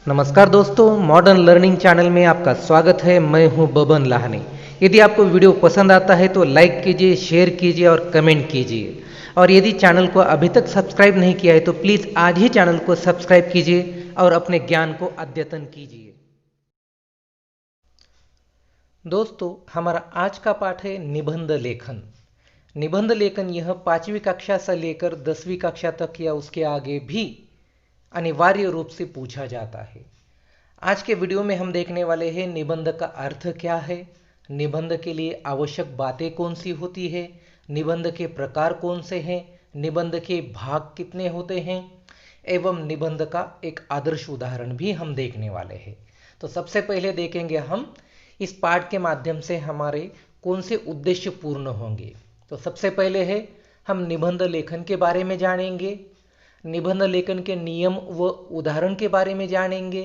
नमस्कार दोस्तों, modern learning channel में आपका स्वागत है। मैं हूं बबन लाहनी। यदि आपको वीडियो पसंद आता है तो लाइक कीजिए, शेयर कीजिए और कमेंट कीजिए। और यदि चैनल को अभी तक सब्सक्राइब नहीं किया है तो प्लीज़ आज ही चैनल को सब्सक्राइब कीजिए और अपने ज्ञान को अद्यतन कीजिए। दोस्तों, हमारा आज का पाठ है निबंध लेखन। निबंध लेखन यह 5वीं कक्षा से लेकर 10वीं कक्षा तक या उसके आगे भी अनिवार्य रूप से पूछा जाता है। आज के वीडियो में हम देखने वाले हैं निबंध का अर्थ क्या है, निबंध के लिए आवश्यक बातें कौन सी होती है, निबंध के प्रकार कौन से हैं, निबंध के भाग कितने होते हैं एवं निबंध का एक आदर्श उदाहरण भी हम देखने वाले हैं। तो सबसे पहले देखेंगे हम इस पाठ के माध्यम से हमारे कौन से उद्देश्य पूर्ण होंगे। तो सबसे पहले है हम निबंध लेखन के बारे में जानेंगे, निबंध लेखन के नियम व उदाहरण के बारे में जानेंगे,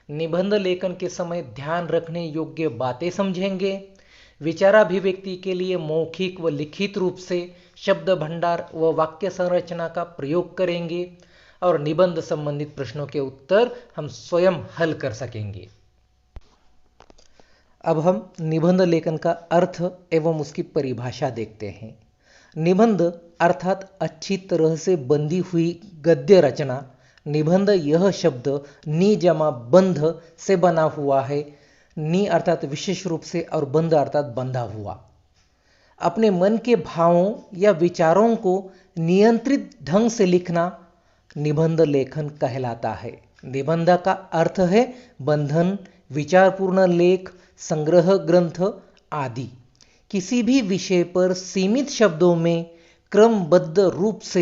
निबंध लेखन के समय ध्यान रखने योग्य बातें समझेंगे, विचाराभिव्यक्ति के लिए मौखिक व लिखित रूप से शब्द भंडार व वाक्य संरचना का प्रयोग करेंगे और निबंध संबंधित प्रश्नों के उत्तर हम स्वयं हल कर सकेंगे। अब हम निबंध लेखन का अर्थ एवं उसकी परिभाषा देखते हैं। निबंध अर्थात अच्छी तरह से बंधी हुई गद्य रचना। निबंध यह शब्द नि जमा बंध से बना हुआ है। नि अर्थात विशेष रूप से और बंध अर्थात बंधा हुआ। अपने मन के भावों या विचारों को नियंत्रित ढंग से लिखना निबंध लेखन कहलाता है। निबंध का अर्थ है बंधन, विचारपूर्ण लेख, संग्रह ग्रंथ आदि। किसी भी विषय पर सीमित शब्दों में क्रमबद्ध रूप से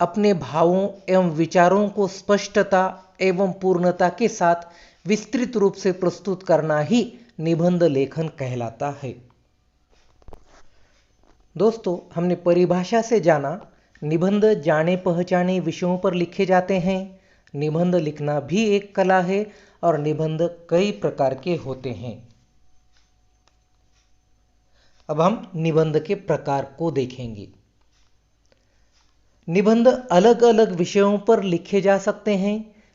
अपने भावों एवं विचारों को स्पष्टता एवं पूर्णता के साथ विस्तृत रूप से प्रस्तुत करना ही निबंध लेखन कहलाता है। दोस्तों, हमने परिभाषा से जाना निबंध जाने पहचाने विषयों पर लिखे जाते हैं। निबंध लिखना भी एक कला है और निबंध कई प्रकार के होते हैं। अब हम निबंध के प्रकार को देखेंगे। निबंध अलग अलग विषयों पर लिखे जा सकते हैं।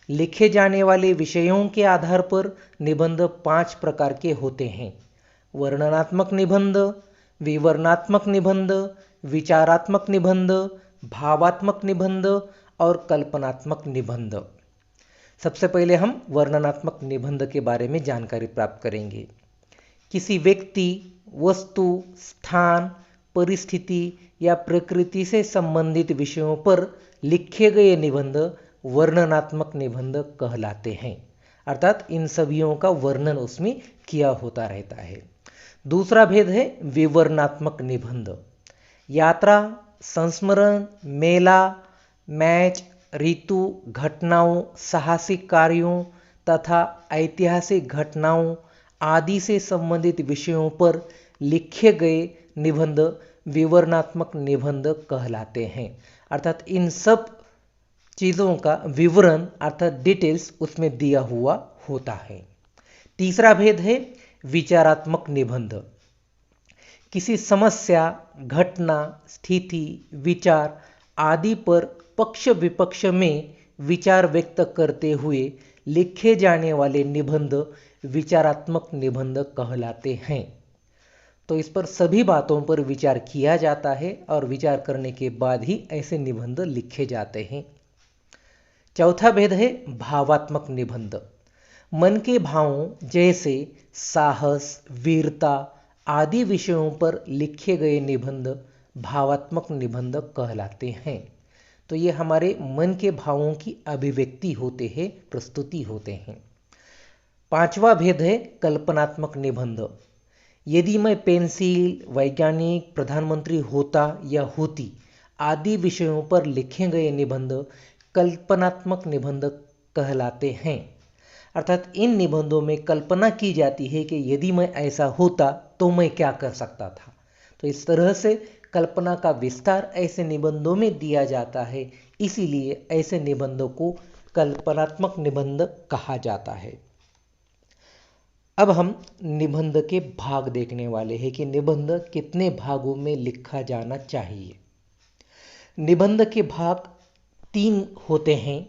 लिखे जाने वाले विषयों के आधार पर निबंध 5 प्रकार के होते हैं। वर्णनात्मक निबंध, विवरणात्मक निबंध, विचारात्मक निबंध, भावात्मक निबंध और कल्पनात्मक निबंध। सबसे पहले हम वर्णनात्मक निबंध के बारे में जानकारी प्राप्त करेंगे। किसी व्यक्ति, वस्तु, स्थान, परिस्थिति या प्रकृति से संबंधित विषयों पर लिखे गए निबंध वर्णनात्मक निबंध कहलाते हैं। अर्थात इन सभीयों का वर्णन उसमें किया होता रहता है। दूसरा भेद है विवरणात्मक निबंध। यात्रा, संस्मरण, मेला, मैच, ऋतु, घटनाओं, साहसिक कार्यों तथा ऐतिहासिक घटनाओं आदि से संबंधित विषयों पर लिखे गए निबंध विवरणात्मक निबंध कहलाते हैं। अर्थात इन सब चीज़ों का विवरण अर्थात डिटेल्स उसमें दिया हुआ होता है। तीसरा भेद है विचारात्मक निबंध। किसी समस्या, घटना, स्थिति, विचार आदि पर पक्ष विपक्ष में विचार व्यक्त करते हुए लिखे जाने वाले निबंध विचारात्मक निबंध कहलाते हैं। तो इस पर सभी बातों पर विचार किया जाता है और विचार करने के बाद ही ऐसे निबंध लिखे जाते हैं। चौथा भेद है भावात्मक निबंध। मन के भावों जैसे साहस, वीरता आदि विषयों पर लिखे गए निबंध भावात्मक निबंध कहलाते हैं। तो ये हमारे मन के भावों की अभिव्यक्ति होते हैं, प्रस्तुति होते हैं। पांचवा भेद है कल्पनात्मक निबंध। यदि मैं पेंसिल, वैज्ञानिक, प्रधानमंत्री होता या होती आदि विषयों पर लिखे गए निबंध कल्पनात्मक निबंध कहलाते हैं। अर्थात इन निबंधों में कल्पना की जाती है कि यदि मैं ऐसा होता तो मैं क्या कर सकता था। तो इस तरह से कल्पना का विस्तार ऐसे निबंधों में दिया जाता है, इसीलिए ऐसे निबंधों को कल्पनात्मक निबंध कहा जाता है। अब हम निबंध के भाग देखने वाले हैं कि निबंध कितने भागों में लिखा जाना चाहिए। निबंध के भाग 3 होते हैं।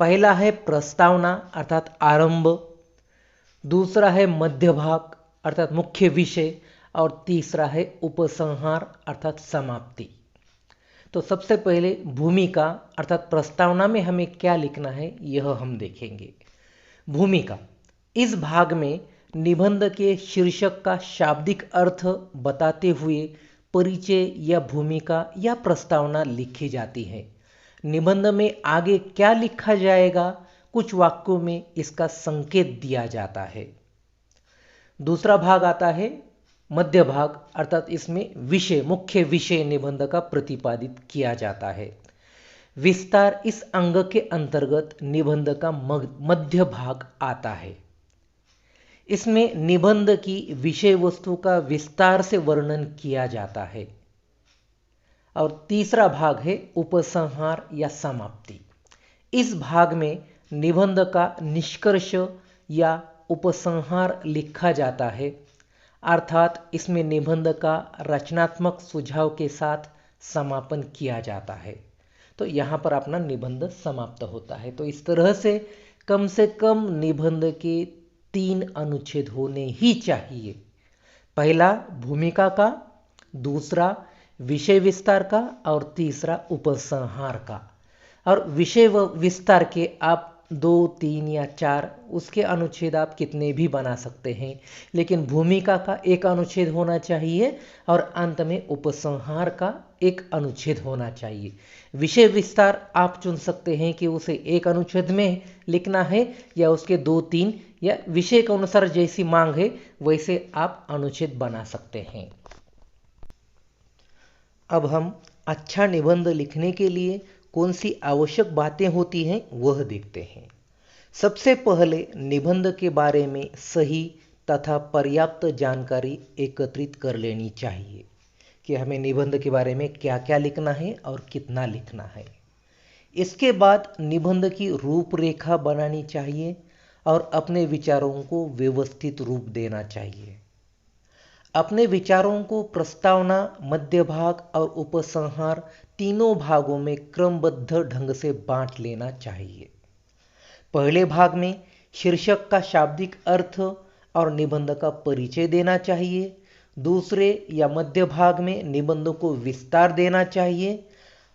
पहला है प्रस्तावना अर्थात आरंभ, दूसरा है मध्य भाग अर्थात मुख्य विषय, और तीसरा है उपसंहार अर्थात समाप्ति। तो सबसे पहले भूमिका अर्थात प्रस्तावना में हमें क्या लिखना है यह हम देखेंगे। भूमिका, इस भाग में निबंध के शीर्षक का शाब्दिक अर्थ बताते हुए परिचय या भूमिका या प्रस्तावना लिखी जाती है। निबंध में आगे क्या लिखा जाएगा, कुछ वाक्यों में इसका संकेत दिया जाता है। दूसरा भाग आता है मध्य भाग अर्थात इसमें विषय, मुख्य विषय निबंध का प्रतिपादित किया जाता है। विस्तार, इस अंग के अंतर्गत निबंध का मध्य भाग आता है। इसमें निबंध की विषय वस्तु का विस्तार से वर्णन किया जाता है। और तीसरा भाग है उपसंहार या समाप्ति। इस भाग में निबंध का निष्कर्ष या उपसंहार लिखा जाता है, अर्थात इसमें निबंध का रचनात्मक सुझाव के साथ समापन किया जाता है। तो यहाँ पर अपना निबंध समाप्त होता है। तो इस तरह से कम निबंध के 3 अनुच्छेद होने ही चाहिए। पहला भूमिका का, दूसरा विषय विस्तार का, और तीसरा उपसंहार का। और विषय व विस्तार के आप 2, 3 या 4 उसके अनुच्छेद आप कितने भी बना सकते हैं, लेकिन भूमिका का 1 अनुच्छेद होना चाहिए और अंत में उपसंहार का 1 अनुच्छेद होना चाहिए। विषय विस्तार आप चुन सकते हैं कि उसे 1 अनुच्छेद में लिखना है या उसके 2, 3 या विषय के अनुसार जैसी मांग है वैसे आप अनुच्छेद बना सकते हैं। अब हम अच्छा निबंध लिखने के लिए कौन सी आवश्यक बातें होती हैं वह देखते हैं। सबसे पहले निबंध के बारे में सही तथा पर्याप्त जानकारी एकत्रित कर लेनी चाहिए कि हमें निबंध के बारे में क्या क्या लिखना है और कितना लिखना है। इसके बाद निबंध की रूपरेखा बनानी चाहिए और अपने विचारों को व्यवस्थित रूप देना चाहिए। अपने विचारों को प्रस्तावना, मध्य भाग और उपसंहार तीनों भागों में क्रमबद्ध ढंग से बांट लेना चाहिए। पहले भाग में शीर्षक का शाब्दिक अर्थ और निबंध का परिचय देना चाहिए। दूसरे या मध्य भाग में निबंध को विस्तार देना चाहिए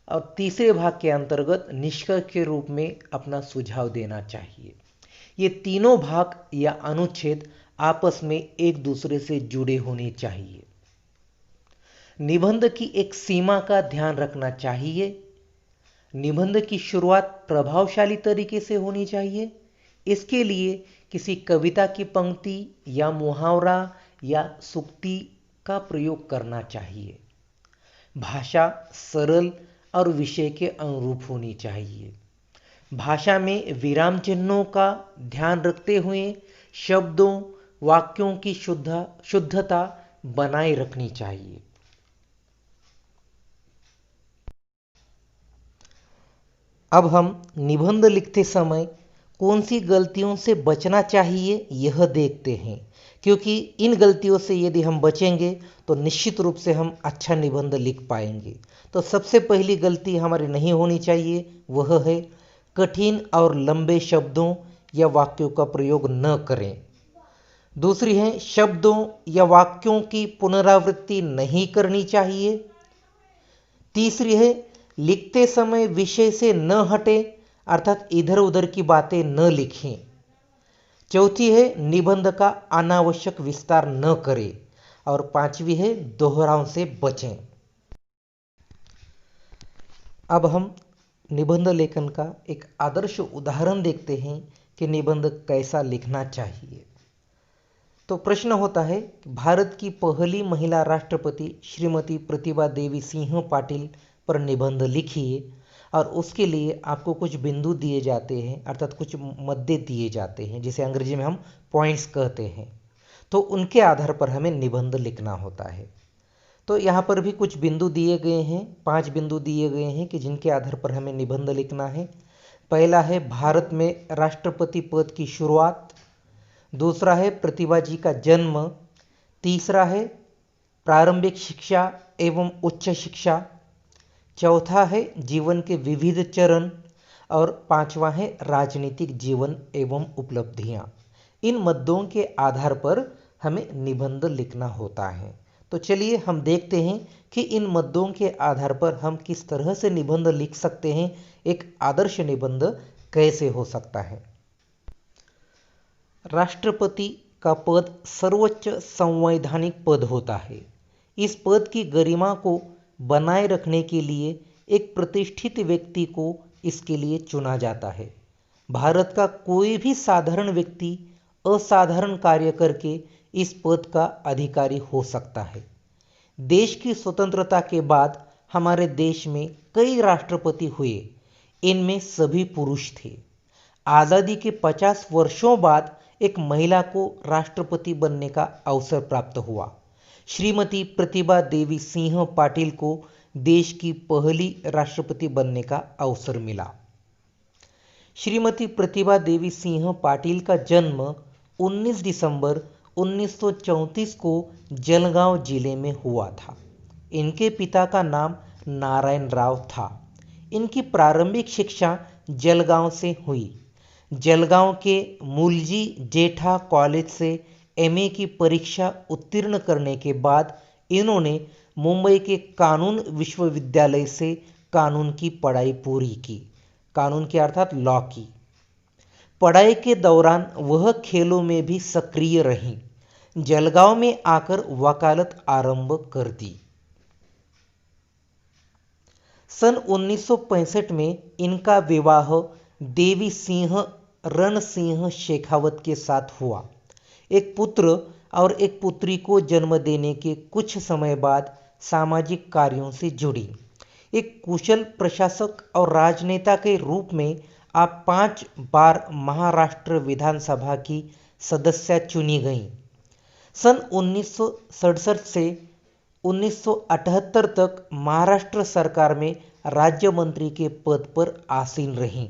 और तीसरे भाग के अंतर्गत निष्कर्ष के रूप में अपना सुझाव देना चाहिए। ये तीनों भाग या अनुच्छेद आपस में एक दूसरे से जुड़े होने चाहिए। निबंध की एक सीमा का ध्यान रखना चाहिए। निबंध की शुरुआत प्रभावशाली तरीके से होनी चाहिए। इसके लिए किसी कविता की पंक्ति या मुहावरा या सूक्ति का प्रयोग करना चाहिए। भाषा सरल और विषय के अनुरूप होनी चाहिए। भाषा में विराम चिन्हों का ध्यान रखते हुए शब्दों, वाक्यों की शुद्धता बनाए रखनी चाहिए। अब हम निबंध लिखते समय कौन सी गलतियों से बचना चाहिए यह देखते हैं, क्योंकि इन गलतियों से यदि हम बचेंगे तो निश्चित रूप से हम अच्छा निबंध लिख पाएंगे। तो सबसे पहली गलती हमारी नहीं होनी चाहिए वह है कठिन और लंबे शब्दों या वाक्यों का प्रयोग न करें। दूसरी है शब्दों या वाक्यों की पुनरावृत्ति नहीं करनी चाहिए। तीसरी है लिखते समय विषय से न हटे, अर्थात इधर उधर की बातें न लिखें। चौथी है निबंध का अनावश्यक विस्तार न करें और पांचवी है दोहराव से बचें। अब हम निबंध लेखन का एक आदर्श उदाहरण देखते हैं कि निबंध कैसा लिखना चाहिए। तो प्रश्न होता है, भारत की पहली महिला राष्ट्रपति श्रीमती प्रतिभा देवी सिंह पाटिल पर निबंध लिखिए और उसके लिए आपको कुछ बिंदु दिए जाते हैं, अर्थात कुछ मद्दे दिए जाते हैं जिसे अंग्रेजी में हम पॉइंट्स कहते हैं। तो उनके आधार पर हमें निबंध लिखना होता है। तो यहाँ पर भी कुछ बिंदु दिए गए हैं, 5 बिंदु दिए गए हैं कि जिनके आधार पर हमें निबंध लिखना है। पहला है भारत में राष्ट्रपति पद की शुरुआत। दूसरा है प्रतिभा जी का जन्म। तीसरा है प्रारंभिक शिक्षा एवं उच्च शिक्षा। चौथा है जीवन के विविध चरण और पांचवा है राजनीतिक जीवन एवं उपलब्धियां। इन मुद्दों के आधार पर हमें निबंध लिखना होता है। तो चलिए हम देखते हैं कि इन मुद्दों के आधार पर हम किस तरह से निबंध लिख सकते हैं, एक आदर्श निबंध कैसे हो सकता है। राष्ट्रपति का पद सर्वोच्च संवैधानिक पद होता है। इस पद की गरिमा को बनाए रखने के लिए एक प्रतिष्ठित व्यक्ति को इसके लिए चुना जाता है। भारत का कोई भी साधारण व्यक्ति असाधारण कार्य करके इस पद का अधिकारी हो सकता है। देश की स्वतंत्रता के बाद हमारे देश में कई राष्ट्रपति हुए, इनमें सभी पुरुष थे। आज़ादी के 50 वर्षों बाद एक महिला को राष्ट्रपति बनने का अवसर प्राप्त हुआ। श्रीमती प्रतिभा देवी सिंह पाटिल को देश की पहली राष्ट्रपति बनने का अवसर मिला। श्रीमती प्रतिभा देवी सिंह पाटिल का जन्म 19 दिसंबर 1934 को जलगांव जिले में हुआ था। इनके पिता का नाम नारायण राव था। इनकी प्रारंभिक शिक्षा जलगांव से हुई। जलगांव के मूलजी जेठा कॉलेज से एमए की परीक्षा उत्तीर्ण करने के बाद इन्होंने मुंबई के कानून विश्वविद्यालय से कानून की पढ़ाई पूरी की। कानून के अर्थात लॉ की। पढ़ाई के दौरान वह खेलों में भी सक्रिय रहीं। जलगांव में आकर वकालत आरंभ कर दी। सन 1965 में इनका विवाह देवी सिंह रण सिंह शेखावत के साथ हुआ। एक पुत्र और एक पुत्री को जन्म देने के कुछ समय बाद सामाजिक कार्यों से जुड़ी। एक कुशल प्रशासक और राजनेता के रूप में आप 5 बार महाराष्ट्र विधानसभा की सदस्य चुनी गईं। सन 1967 से 1978 तक महाराष्ट्र सरकार में राज्य मंत्री के पद पर आसीन रहीं।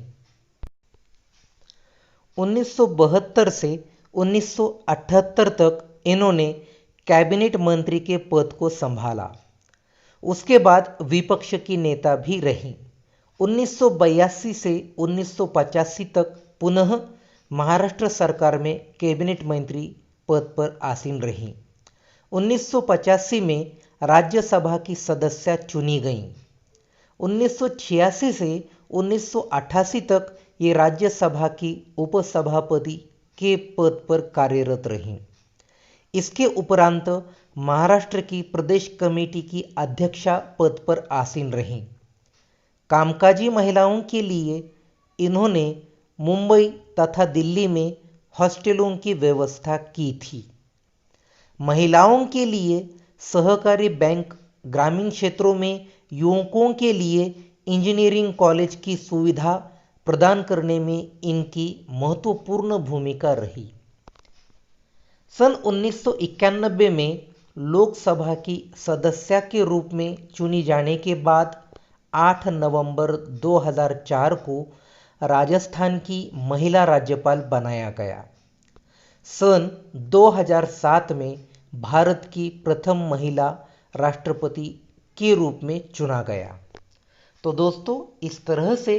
1972 से 1978 तक इन्होंने कैबिनेट मंत्री के पद को संभाला। उसके बाद विपक्ष की नेता भी रहीं। 1982 से 1985 तक पुनः महाराष्ट्र सरकार में कैबिनेट मंत्री पद पर आसीन रहीं। 1985 में राज्यसभा की सदस्य चुनी गईं। 1986 से 1988 तक ये राज्यसभा की उपसभापति के पद पर कार्यरत रहीं। इसके उपरांत महाराष्ट्र की प्रदेश कमेटी की अध्यक्षा पद पर आसीन रहीं। कामकाजी महिलाओं के लिए इन्होंने मुंबई तथा दिल्ली में हॉस्टलों की व्यवस्था की थी। महिलाओं के लिए सहकारी बैंक, ग्रामीण क्षेत्रों में युवकों के लिए इंजीनियरिंग कॉलेज की सुविधा प्रदान करने में इनकी महत्वपूर्ण भूमिका रही। सन 1991 में लोकसभा की सदस्य के रूप में चुनी जाने के बाद 8 नवंबर 2004 को राजस्थान की महिला राज्यपाल बनाया गया। सन 2007 में भारत की प्रथम महिला राष्ट्रपति के रूप में चुना गया। तो दोस्तों, इस तरह से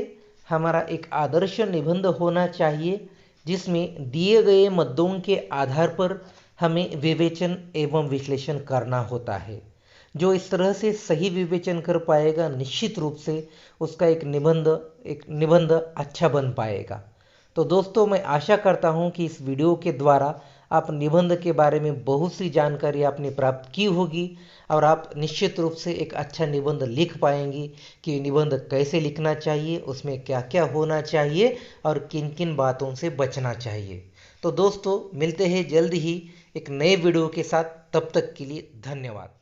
हमारा एक आदर्श निबंध होना चाहिए, जिसमें दिए गए मुद्दों के आधार पर हमें विवेचन एवं विश्लेषण करना होता है। जो इस तरह से सही विवेचन कर पाएगा, निश्चित रूप से उसका एक निबंध अच्छा बन पाएगा। तो दोस्तों, मैं आशा करता हूं कि इस वीडियो के द्वारा आप निबंध के बारे में बहुत सी जानकारी आपने प्राप्त की होगी और आप निश्चित रूप से एक अच्छा निबंध लिख पाएंगे कि निबंध कैसे लिखना चाहिए, उसमें क्या क्या होना चाहिए और किन किन बातों से बचना चाहिए। तो दोस्तों, मिलते हैं जल्द ही एक नए वीडियो के साथ। तब तक के लिए धन्यवाद।